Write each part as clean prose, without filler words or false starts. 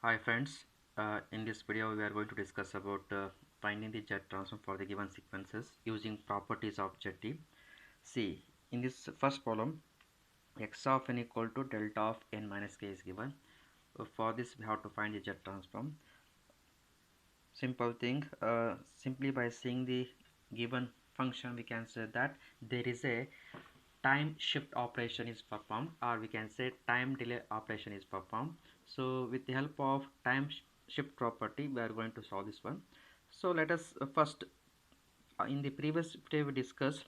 Hi friends, in this video we are going to discuss about finding the jet transform for the given sequences using properties of jet. See, in this first column, x of n equal to delta of n minus k is given. For this we have to find the jet transform. Simple thing, simply by seeing the given function we can say that there is a time shift operation is performed, or we can say time delay operation is performed. So with the help of time shift property we are going to solve this one. So let us first in the previous video we discussed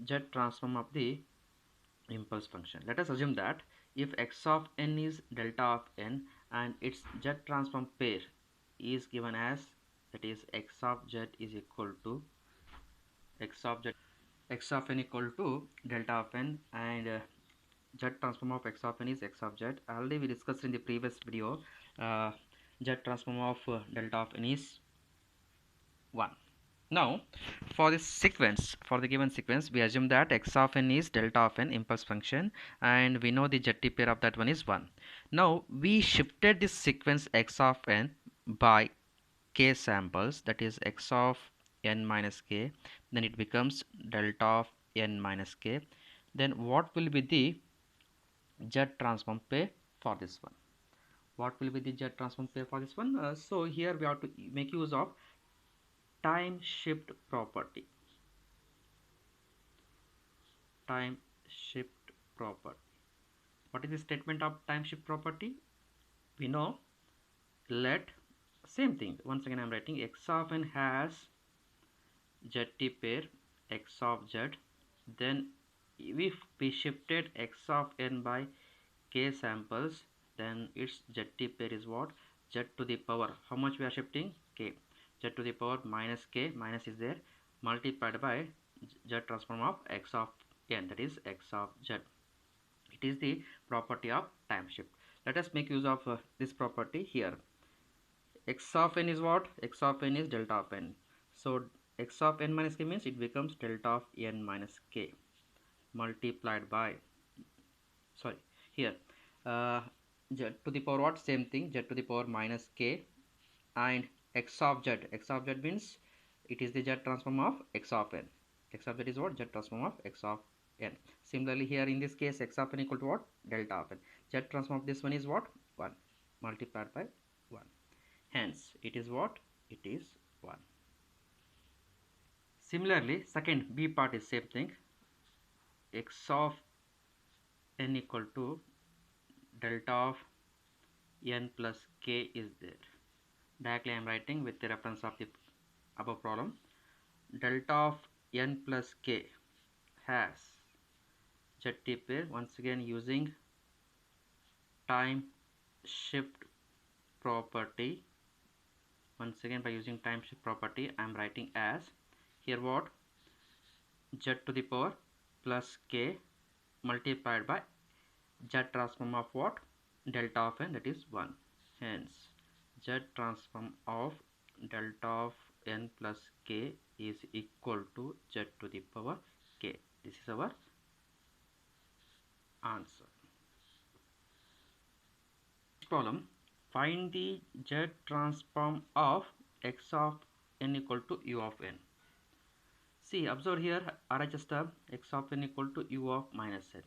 jet transform of the impulse function. Let us assume that if x of n is delta of n and its jet transform pair is given as, that is x of z is equal to x of z, x of n equal to delta of n, and z transform of x of n is x of z. Already we discussed in the previous video, z transform of delta of n is 1. Now for this sequence, for the given sequence, we assume that x of n is delta of n impulse function, and we know the zt pair of that one is 1. Now we shifted this sequence x of n by k samples, that is x of n minus k, then it becomes delta of n minus k. Then what will be the z transform pair for this one? What will be the z transform pair for this one? So here we have to make use of time shift property. Time shift property. What is the statement of time shift property? We know, let, same thing, once again I am writing x of n has zt pair x of z, then if we shifted x of n by k samples, then its zt pair is what? Z to the power, how much we are shifting? K. Z to the power minus k, minus is there, multiplied by z transform of x of n, that is x of z. It is the property of time shift. Let us make use of this property here. X of n is what? X of n is delta of n. So x of n minus k means it becomes delta of n minus k multiplied by, sorry, here z to the power what? Same thing, z to the power minus k, and x of z. X of z means it is the z transform of x of n. X of z is what? Z transform of x of n. Similarly here in this case x of n equal to what? Delta of n. Z transform of this one is what? 1 multiplied by 1. Hence it is what? It is 1. Similarly second b part is same thing. X of n equal to delta of n plus k is there. Directly I am writing with the reference of the above problem. Delta of n plus k has zt pair, once again using time shift property. Once again by using time shift property I am writing as here what? Z to the power plus k multiplied by z transform of what? Delta of n, that is 1. Hence z transform of delta of n plus k is equal to z to the power k. This is our answer. Problem, find the z transform of x of n equal to u of n. See, observe here RHS term x of n equal to u of minus n.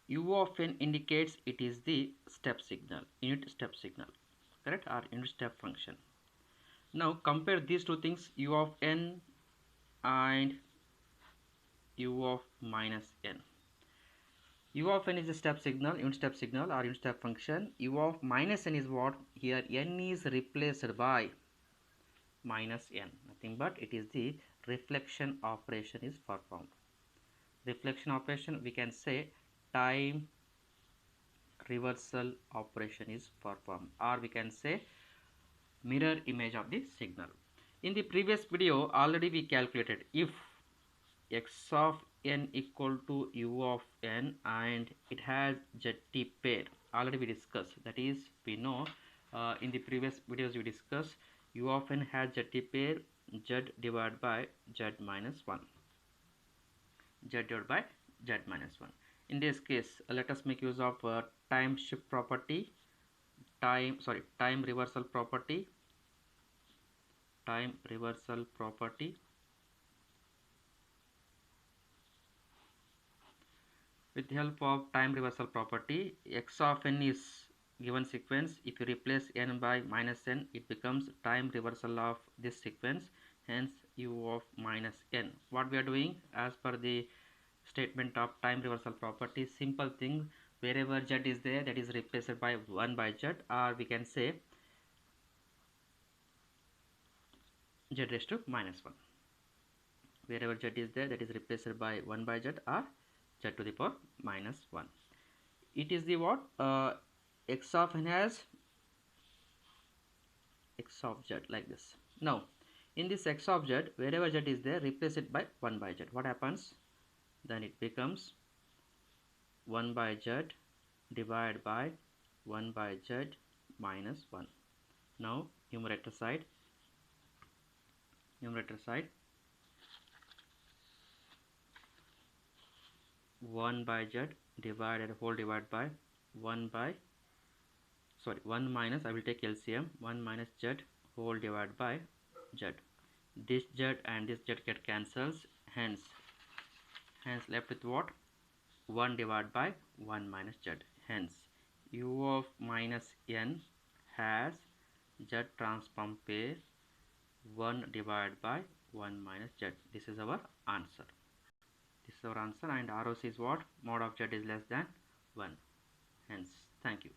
U of n indicates it is the step signal, unit step signal, correct, or unit step function. Now compare these two things, u of n and u of minus n. U of n is a step signal, unit step signal or unit step function. U of minus n is what? Here n is replaced by minus n, nothing but it is the reflection operation is performed. Reflection operation, we can say time reversal operation is performed, or we can say mirror image of the signal. In the previous video already we calculated if x of n equal to u of n and it has zt pair, already we discussed, that is we know in the previous videos we discussed u of n has zt pair z divided by z minus 1, z divided by z minus 1. In this case let us make use of time shift property, time reversal property, with the help of time reversal property, x of n is given sequence. If you replace n by minus n, it becomes time reversal of this sequence, hence u of minus n. What we are doing as per the statement of time reversal property, simple thing, wherever z is there, that is replaced by 1 by z, or we can say z raised to minus 1. Wherever z is there, that is replaced by 1 by z or z to the power minus 1. It is the what? X of n has x of z like this. Now, in this x of z, wherever z is there, replace it by 1 by z. What happens? Then it becomes 1 by z divided by 1 by z minus 1. Now, numerator side 1 by z divided by 1 minus, I will take LCM, 1 minus z whole divided by z. This z and this z get cancels, hence left with what? 1 divided by 1 minus z. Hence u of minus n has z transform pair 1 divided by 1 minus z. This is our answer. And ROC is what? Mod of z is less than 1. Hence, thank you.